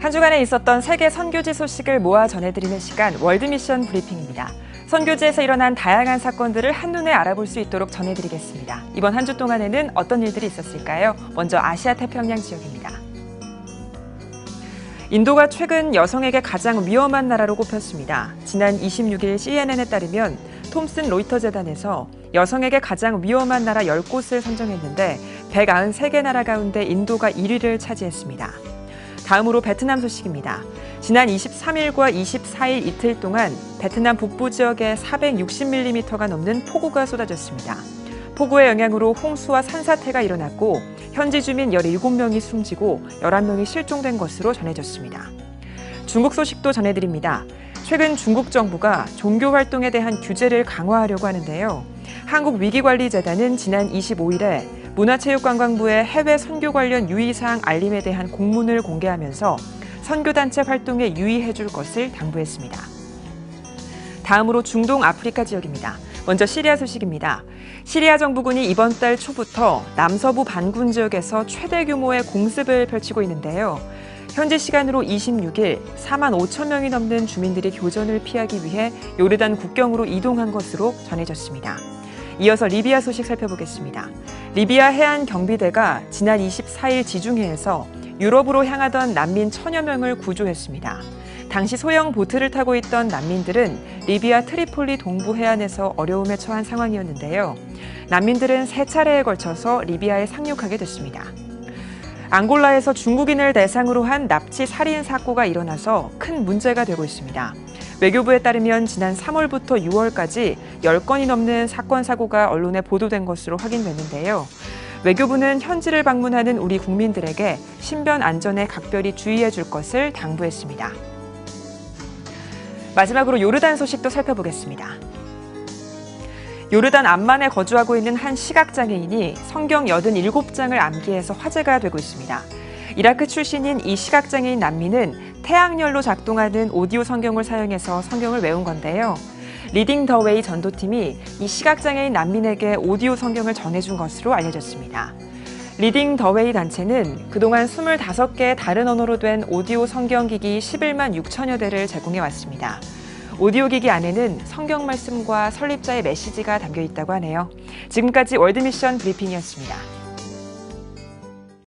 한 주간에 있었던 세계 선교지 소식을 모아 전해드리는 시간 월드미션 브리핑입니다. 선교지에서 일어난 다양한 사건들을 한눈에 알아볼 수 있도록 전해드리겠습니다. 이번 한 주 동안에는 어떤 일들이 있었을까요? 먼저 아시아 태평양 지역입니다. 인도가 최근 여성에게 가장 위험한 나라로 꼽혔습니다. 지난 26일 CNN에 따르면 톰슨 로이터 재단에서 여성에게 가장 위험한 나라 10곳을 선정했는데 193개 나라 가운데 인도가 1위를 차지했습니다. 다음으로 베트남 소식입니다. 지난 23일과 24일 이틀 동안 베트남 북부 지역에 460mm가 넘는 폭우가 쏟아졌습니다. 폭우의 영향으로 홍수와 산사태가 일어났고 현지 주민 17명이 숨지고 11명이 실종된 것으로 전해졌습니다. 중국 소식도 전해드립니다. 최근 중국 정부가 종교 활동에 대한 규제를 강화하려고 하는데요. 한국위기관리재단은 지난 25일에 문화체육관광부의 해외 선교 관련 유의사항 알림에 대한 공문을 공개하면서 선교단체 활동에 유의해 줄 것을 당부했습니다. 다음으로 중동 아프리카 지역입니다. 먼저 시리아 소식입니다. 시리아 정부군이 이번 달 초부터 남서부 반군 지역에서 최대 규모의 공습을 펼치고 있는데요. 현지 시간으로 26일 4만 5천 명이 넘는 주민들이 교전을 피하기 위해 요르단 국경으로 이동한 것으로 전해졌습니다. 이어서 리비아 소식 살펴보겠습니다. 리비아 해안 경비대가 지난 24일 지중해에서 유럽으로 향하던 난민 1000여 명을 구조했습니다. 당시 소형 보트를 타고 있던 난민들은 리비아 트리폴리 동부 해안에서 어려움에 처한 상황이었는데요. 난민들은 3차례에 걸쳐서 리비아에 상륙하게 됐습니다. 앙골라에서 중국인을 대상으로 한 납치 살인 사고가 일어나서 큰 문제가 되고 있습니다. 외교부에 따르면 지난 3월부터 6월까지 10건이 넘는 사건 사고가 언론에 보도된 것으로 확인됐는데요. 외교부는 현지를 방문하는 우리 국민들에게 신변 안전에 각별히 주의해 줄 것을 당부했습니다. 마지막으로 요르단 소식도 살펴보겠습니다. 요르단 암만에 거주하고 있는 한 시각장애인이 성경 87장을 암기해서 화제가 되고 있습니다. 이라크 출신인 이 시각장애인 난민은 태양열로 작동하는 오디오 성경을 사용해서 성경을 외운 건데요. 리딩 더 웨이 전도팀이 이 시각장애인 난민에게 오디오 성경을 전해준 것으로 알려졌습니다. 리딩 더 웨이 단체는 그동안 25개의 다른 언어로 된 오디오 성경기기 11만 6천여 대를 제공해 왔습니다. 오디오 기기 안에는 성경 말씀과 설립자의 메시지가 담겨 있다고 하네요. 지금까지 월드미션 브리핑이었습니다.